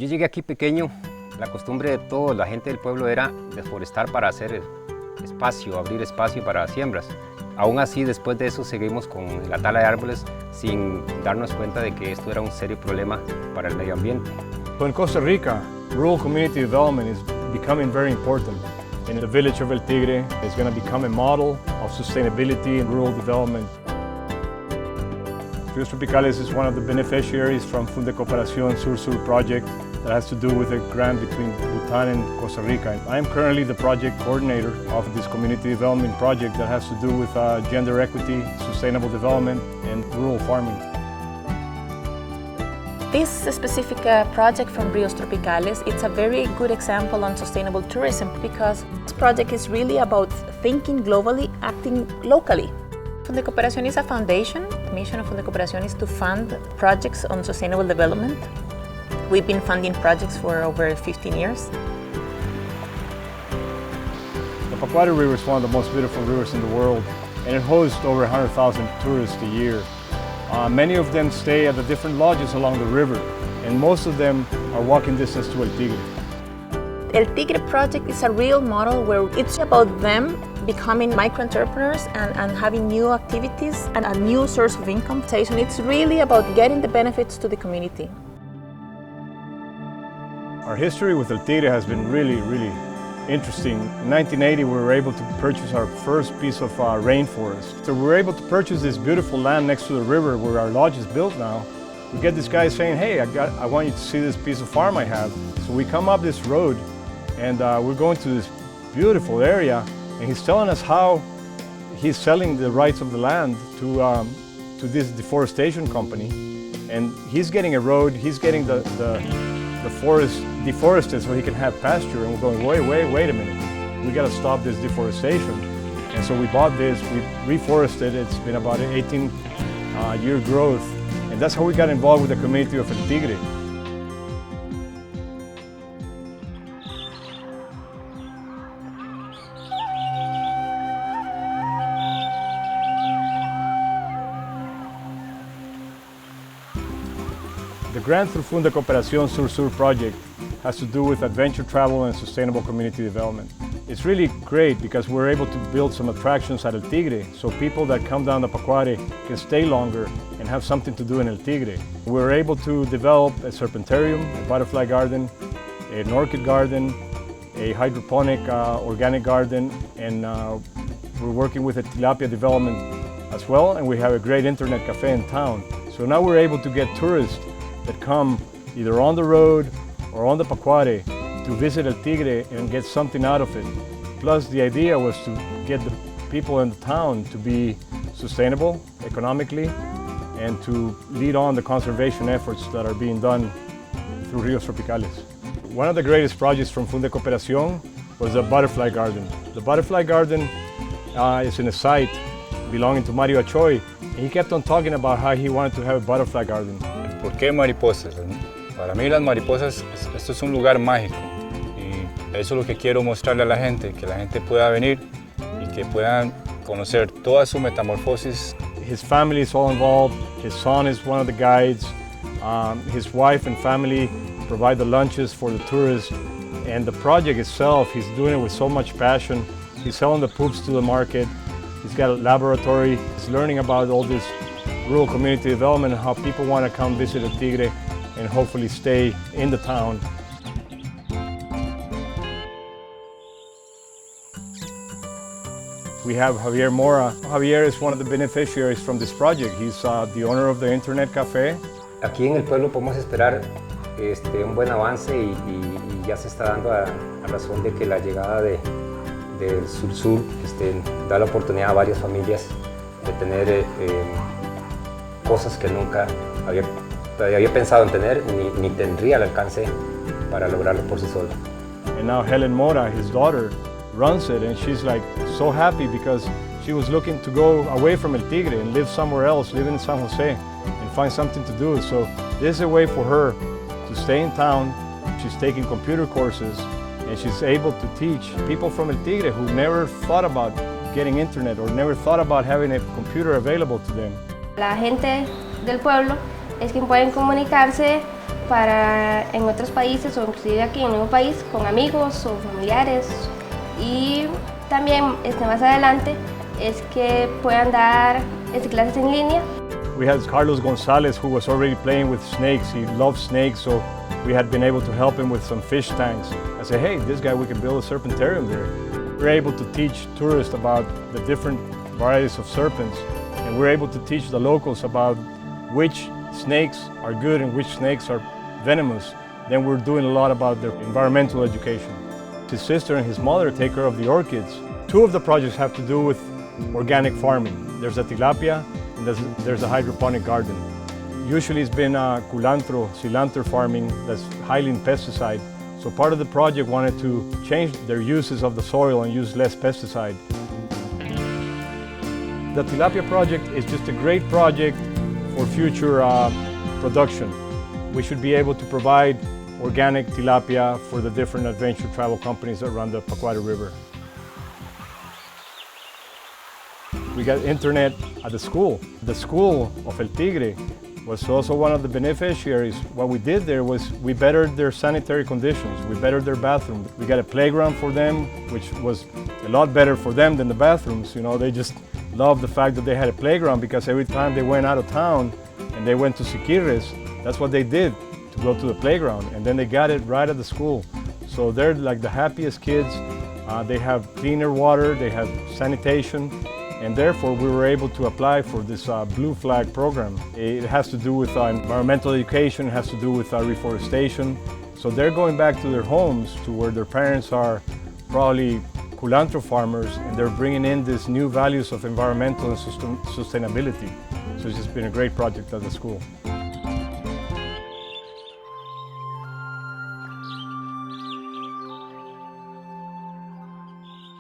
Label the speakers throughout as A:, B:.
A: Yo llegué aquí pequeño, la costumbre de toda la gente del pueblo era deforestar para hacer espacio, abrir espacio para siembras. Aún así, después de eso seguimos con la tala de árboles sin darnos cuenta de que esto era un serio problema para el medio ambiente.
B: So in Costa Rica, rural community development is becoming very important. And the village of El Tigre is going to become a model of sustainability and rural development. Ríos Tropicales is one of the beneficiaries from Fundecooperacion Sur-Sur project that has to do with a grant between Bhutan and Costa Rica. I am currently the project coordinator of this community development project that has to do with gender equity, sustainable development, and rural farming.
C: This specific project from Ríos Tropicales, it's a very good example on sustainable tourism because this project is really about thinking globally, acting locally. Fundecooperacion is a foundation. The mission of Fundecooperacion is to fund projects on sustainable development. We've been funding projects for over 15 years.
B: The Pacuare River is one of the most beautiful rivers in the world, and it hosts over 100,000 tourists a year. Many of them stay at the different lodges along the river, and most of them are walking distance to El Tigre.
C: El Tigre project is a real model where it's about them becoming micro-entrepreneurs and having new activities and a new source of income. So it's really about getting the benefits to the community.
B: Our history with El Tigre has been really interesting. In 1980, we were able to purchase our first piece of rainforest. So we were able to purchase this beautiful land next to the river where our lodge is built now. We get this guy saying, hey, I want you to see this piece of farm I have. So we come up this road and we're going to this beautiful area, and he's telling us how he's selling the rights of the land to this deforestation company. And he's getting a road, he's getting the forest deforested so he can have pasture, and we're going, wait a minute. We got to stop this deforestation. And so we bought this, we reforested. It's been about an 18-year growth. And that's how we got involved with the community of El Tigre. The grant through Fundecooperacion Sur-Sur project has to do with adventure travel and sustainable community development. It's really great because we're able to build some attractions at El Tigre so people that come down the Pacuare can stay longer and have something to do in El Tigre. We're able to develop a serpentarium, a butterfly garden, an orchid garden, a hydroponic organic garden, and we're working with a tilapia development as well, and we have a great internet cafe in town. So now we're able to get tourists that come either on the road or on the Pacuare to visit El Tigre and get something out of it. Plus, the idea was to get the people in the town to be sustainable economically and to lead on the conservation efforts that are being done through Ríos Tropicales. One of the greatest projects from Fundecooperacion was the butterfly garden. The butterfly garden is in a site belonging to Mario Achoy, and he kept on talking about how he wanted to have a butterfly garden.
D: ¿Por qué mariposas? Para mí las mariposas, esto es un lugar mágico y eso es lo que quiero mostrarle a la gente, que la gente pueda venir y que puedan conocer toda su metamorfosis.
B: His family is all involved, his son is one of the guides, his wife and family provide the lunches for the tourists, and the project itself, he's doing it with so much passion. He's selling the poops to the market, he's got a laboratory, he's learning about all this rural community development and how people want to come visit El Tigre and hopefully stay in the town. We have Javier Mora. Javier is one of the beneficiaries from this project. He's the owner of the internet cafe.
A: Aquí en el pueblo podemos esperar un buen avance y ya se está dando a razón de que la llegada del sur-sur da la oportunidad a varias familias de tener cosas que nunca había pensado en tener ni tendría el alcance para lograrlo por sí sola.
B: And now Helen Mora, his daughter, runs it, and she's like so happy because she was looking to go away from El Tigre and live somewhere else, live in San Jose and find something to do. So this is a way for her to stay in town. She's taking computer courses and she's able to teach people from El Tigre who never thought about getting internet or never thought about having a computer available to them.
E: La gente del pueblo es quien pueden comunicarse para en otros países o inclusive aquí en el mismo país con amigos o familiares, y también más adelante es que puedan dar clases en línea.
B: We had Carlos Gonzalez, who was already playing with snakes. He loved snakes, so we had been able to help him with some fish tanks. I said, hey, this guy, we can build a serpentarium there. We're able to teach tourists about the different varieties of serpents, and we're able to teach the locals about which snakes are good and which snakes are venomous. Then we're doing a lot about their environmental education. His sister and his mother take care of the orchids. Two of the projects have to do with organic farming. There's a tilapia and there's a hydroponic garden. Usually it's been cilantro farming that's highly in pesticide. So part of the project wanted to change their uses of the soil and use less pesticide. The tilapia project is just a great project for future production. We should be able to provide organic tilapia for the different adventure travel companies that run the Pacuaro River. We got internet at the school. The school of El Tigre was also one of the beneficiaries. What we did there was we bettered their sanitary conditions. We bettered their bathrooms. We got a playground for them, which was a lot better for them than the bathrooms. You know, they just loved the fact that they had a playground, because every time they went out of town and they went to Tigre, that's what they did, to go to the playground. And then they got it right at the school. So they're like the happiest kids. They have cleaner water, they have sanitation, and therefore we were able to apply for this Blue Flag program. It has to do with environmental education, it has to do with reforestation. So they're going back to their homes, to where their parents are probably cilantro farmers, and they're bringing in these new values of environmental and sustainability. So it's just been a great project at the school.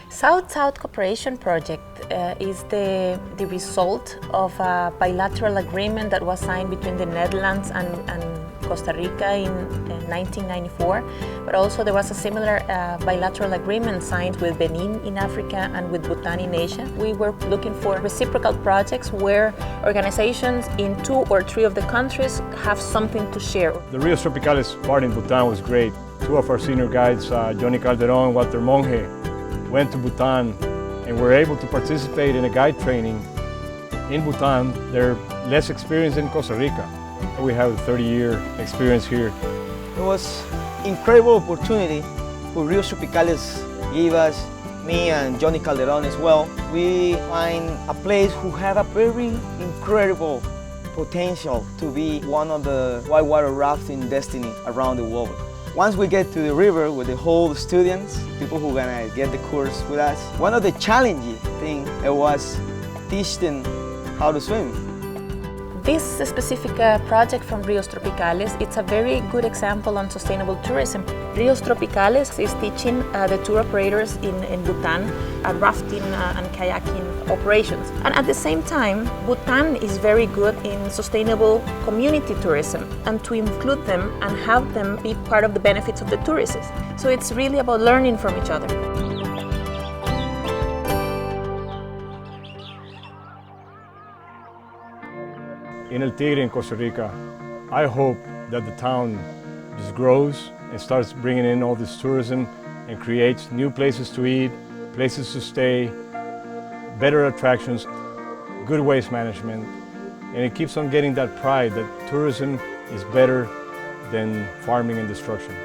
C: South-South Cooperation Project is the result of a bilateral agreement that was signed between the Netherlands and Costa Rica in 1994, but also there was a similar bilateral agreement signed with Benin in Africa and with Bhutan in Asia. We were looking for reciprocal projects where organizations in 2 or 3 of the countries have something to share.
B: The Rios Tropicales part in Bhutan was great. 2 of our senior guides, Johnny Calderon and Walter Monge, went to Bhutan and were able to participate in a guide training in Bhutan. They're less experienced in Costa Rica. We have a 30-year experience here.
F: It was an incredible opportunity who Rios Tropicales gave us, me and Johnny Calderon as well. We find a place who have a very incredible potential to be one of the whitewater rafting destiny around the world. Once we get to the river with the whole students, people who are gonna get the course with us, one of the challenging things was teach them how to swim.
C: This specific project from Rios Tropicales, it's a very good example on sustainable tourism. Rios Tropicales is teaching the tour operators in Bhutan rafting and kayaking operations. And at the same time, Bhutan is very good in sustainable community tourism, and to include them and have them be part of the benefits of the tourists. So it's really about learning from each other.
B: In El Tigre in Costa Rica, I hope that the town just grows and starts bringing in all this tourism and creates new places to eat, places to stay, better attractions, good waste management, and it keeps on getting that pride that tourism is better than farming and destruction.